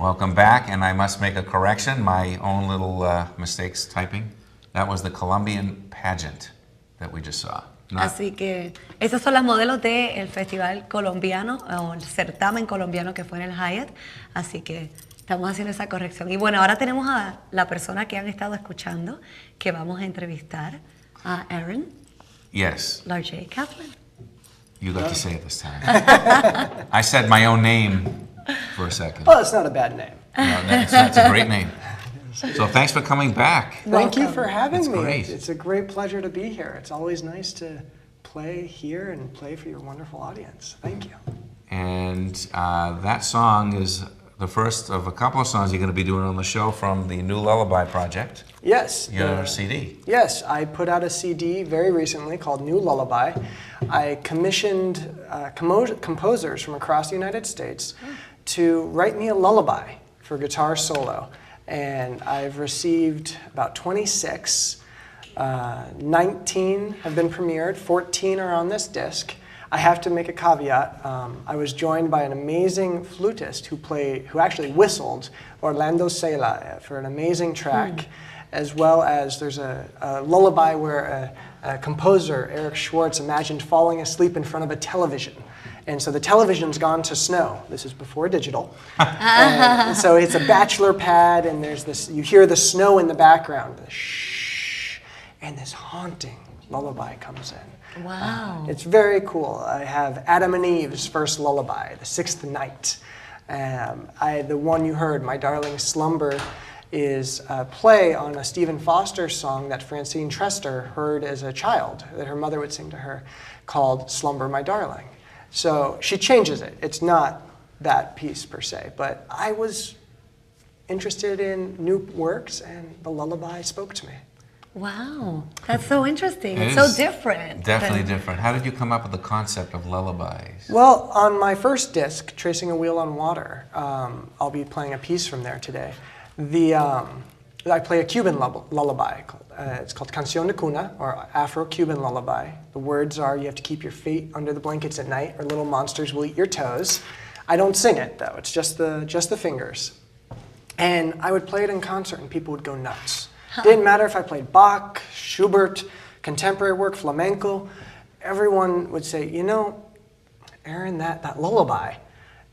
Welcome back, and I must make a correction, my own little mistakes typing. That was the Colombian pageant that we just saw. Así que esas son las modelos del festival colombiano, o el certamen colombiano que fue en el Hyatt. Así que estamos haciendo esa corrección. Y bueno, ahora tenemos a la persona que han estado escuchando, que vamos a entrevistar, a Aaron. Yes. Larget-Caplan. You got to say it this time. I said my own name for a second. Well, it's not a bad name. No, that's a great name. So thanks for coming back. Thank you for having me. Great. It's a great pleasure to be here. It's always nice to play here and play for your wonderful audience. Thank you. And that song is the first of a couple of songs you're going to be doing on the show from the new Lullaby Project. Yes. Your CD. Yes, I put out a CD very recently called New Lullaby. I commissioned composers from across the United States to write me a lullaby for guitar solo. And I've received about 26. 19 have been premiered, 14 are on this disc. I have to make a caveat. I was joined by an amazing flutist who actually whistled, Orlando Sela, for an amazing track, as well as there's a lullaby where a composer, Eric Schwartz, imagined falling asleep in front of a television. And so the television's gone to snow. This is before digital. And so it's a bachelor pad, and there's this, you hear the snow in the background, the shh, and this haunting lullaby comes in. Wow. It's very cool. I have Adam and Eve's first lullaby, The Sixth Night. The one you heard, My Darling Slumber, is a play on a Stephen Foster song that Francine Trester heard as a child, that her mother would sing to her, called Slumber, My Darling. So she changes it. It's not that piece per se, but I was interested in new works, and the lullaby spoke to me. Wow, that's so interesting. It's so different. Definitely different. How did you come up with the concept of lullabies? Well, on my first disc, Tracing a Wheel on Water, I'll be playing a piece from there today. I play a Cuban lullaby. It's called Canción de Cuna, or Afro-Cuban lullaby. The words are, you have to keep your feet under the blankets at night, or little monsters will eat your toes. I don't sing it, though. It's just the fingers. And I would play it in concert, and people would go nuts. Didn't matter if I played Bach, Schubert, contemporary work, flamenco. Everyone would say, you know, Aaron, that lullaby.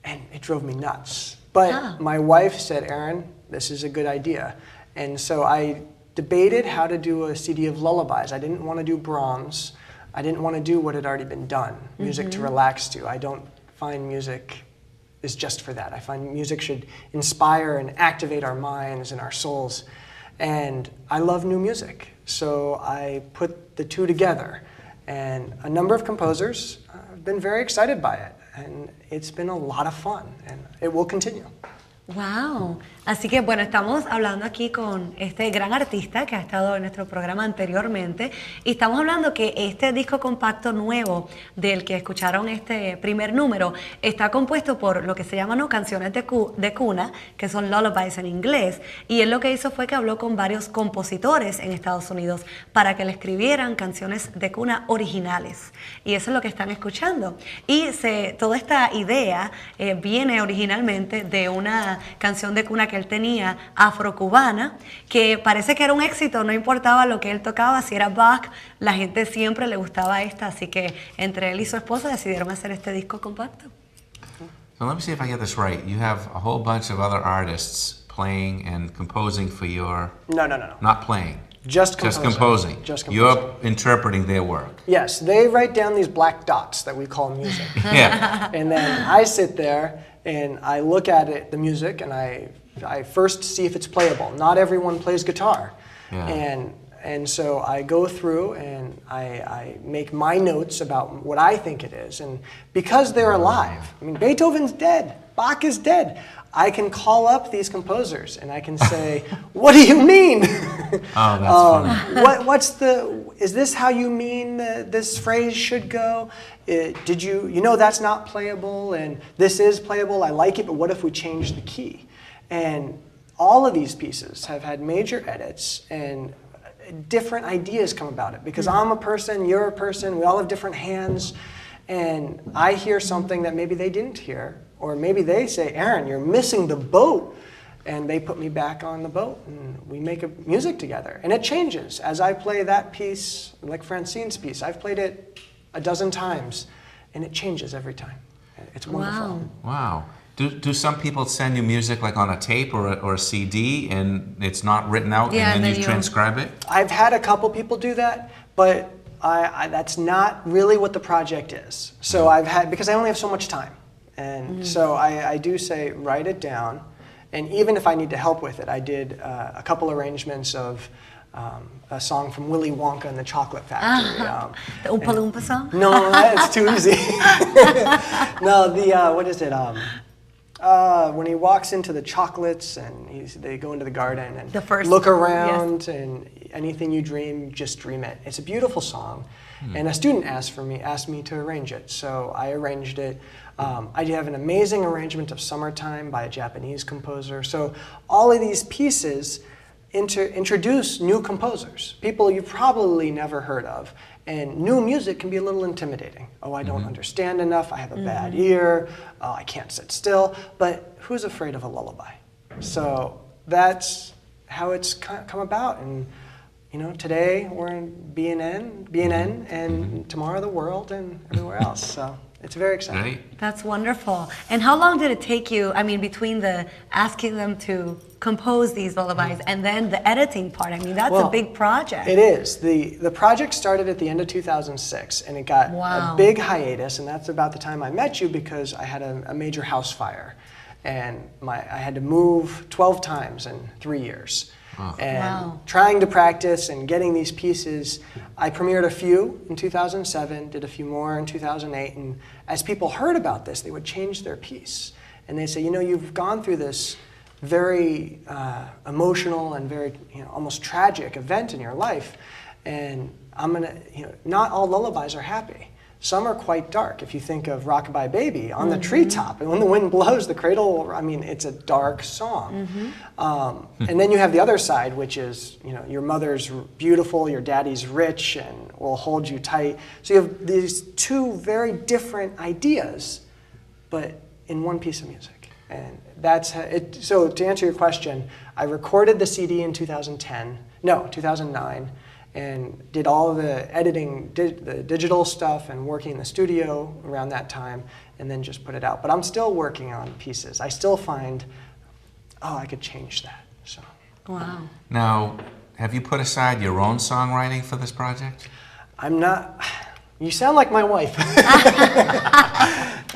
And it drove me nuts. But my wife said, Aaron, this is a good idea. And so I debated how to do a CD of lullabies. I didn't want to do Brahms. I didn't want to do what had already been done, music to relax to. I don't find music is just for that. I find music should inspire and activate our minds and our souls. And I love new music, so I put the two together. And a number of composers have been very excited by it, and it's been a lot of fun, and it will continue. Wow. Así que bueno, estamos hablando aquí con este gran artista que ha estado en nuestro programa anteriormente, y estamos hablando que este disco compacto nuevo del que escucharon este primer número está compuesto por lo que se llaman canciones de cuna, que son lullabies en inglés, y él lo que hizo fue que habló con varios compositores en Estados Unidos para que le escribieran canciones de cuna originales, y eso es lo que están escuchando. Y toda esta idea viene originalmente de una canción de cuna que él tenía, afrocubana, que parece que era un éxito, no importaba lo que él tocaba, si era Bach, la gente siempre le gustaba esta, así que entre él y su esposa decidieron hacer este disco compacto. So let me see if I get this right. You have a whole bunch of other artists playing and composing for your... No. Not playing. Just composing. You're interpreting their work. Yes, they write down these black dots that we call music. Yeah. And then I sit there and I look at it, the music, and I first see if it's playable. Not everyone plays guitar. Yeah. And so I go through and I make my notes about what I think it is. And because they're alive, I mean, Beethoven's dead, Bach is dead, I can call up these composers and I can say, what do you mean? Oh, that's funny. Is this how you mean this phrase should go? Did you know that's not playable and this is playable, I like it, but what if we change the key? And all of these pieces have had major edits and different ideas come about it, because I'm a person, you're a person, we all have different hands, and I hear something that maybe they didn't hear Or maybe they say, Aaron, you're missing the boat. And they put me back on the boat, and we make music together. And it changes. As I play that piece, like Francine's piece, I've played it a dozen times, and it changes every time. It's wonderful. Wow. Do some people send you music like on a tape or a CD, and it's not written out, and then you transcribe it? I've had a couple people do that, but that's not really what the project is. So because I only have so much time. And so I do say, write it down. And even if I need to help with it, I did a couple arrangements of a song from Willy Wonka and the Chocolate Factory. The Oompa Loompa song? No, that's too easy. No, what is it? When he walks into the chocolates and they go into the garden and look around, and anything you dream, just dream it. It's a beautiful song. And a student asked me to arrange it, so I arranged it. I have an amazing arrangement of Summertime by a Japanese composer. So all of these pieces introduce new composers, people you've probably never heard of. And new music can be a little intimidating. Oh, I don't understand enough, I have a bad ear, oh, I can't sit still. But who's afraid of a lullaby? So that's how it's come about. And today we're in BNN, and tomorrow the world and everywhere else. So it's very exciting. Right. That's wonderful. And how long did it take you, between the asking them to compose these lullabies and then the editing part? That's a big project. It is. The project started at the end of 2006, and it got a big hiatus, and that's about the time I met you, because I had a major house fire. And I had to move 12 times in 3 years. And trying to practice and getting these pieces, I premiered a few in 2007, did a few more in 2008, and as people heard about this, they would change their piece. And they'd say, you've gone through this very emotional and very, almost tragic event in your life, and not all lullabies are happy. Some are quite dark. If you think of Rockabye Baby, on the treetop, and when the wind blows, the cradle, it's a dark song. And then you have the other side, which is, your mother's beautiful, your daddy's rich, and will hold you tight. So you have these two very different ideas, but in one piece of music. And that's it. So to answer your question, I recorded the CD in 2009. And did all of the editing, the digital stuff, and working in the studio around that time, and then just put it out. But I'm still working on pieces. I still find, I could change that. So. Wow. Now, have you put aside your own songwriting for this project? I'm not. You sound like my wife.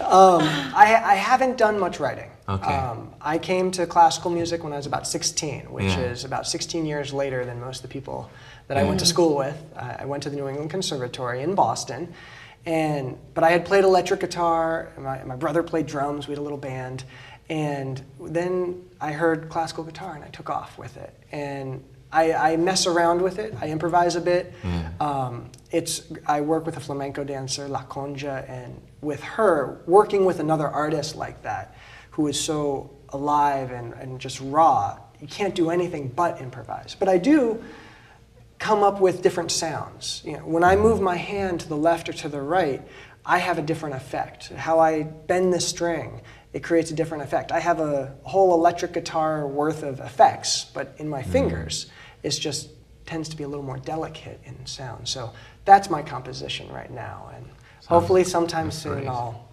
I haven't done much writing. Okay. I came to classical music when I was about 16, which is about 16 years later than most of the people that I went to school with. I went to the New England Conservatory in Boston, but I had played electric guitar, and my brother played drums, we had a little band, and then I heard classical guitar and I took off with it. And I mess around with it, I improvise a bit. I work with a flamenco dancer, La Conja, and with her, working with another artist like that, who is so alive and just raw, you can't do anything but improvise. But I do come up with different sounds. When I move my hand to the left or to the right, I have a different effect. How I bend the string, it creates a different effect. I have a whole electric guitar worth of effects, but in my fingers, it just tends to be a little more delicate in sound. So that's my composition right now, and hopefully sometime soon I'll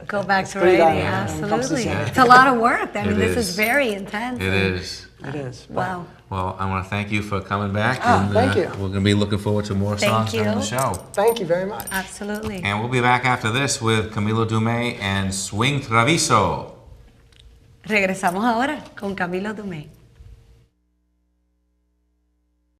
go back to writing. Absolutely. It's a lot of work. This is very intense. It is. It is. Wow. Well, I want to thank you for coming back. Thank you. We're going to be looking forward to more songs from the show. Thank you very much. Absolutely. And we'll be back after this with Camilo Dumais and Swing Traviso. Regresamos ahora con Camilo Dumais.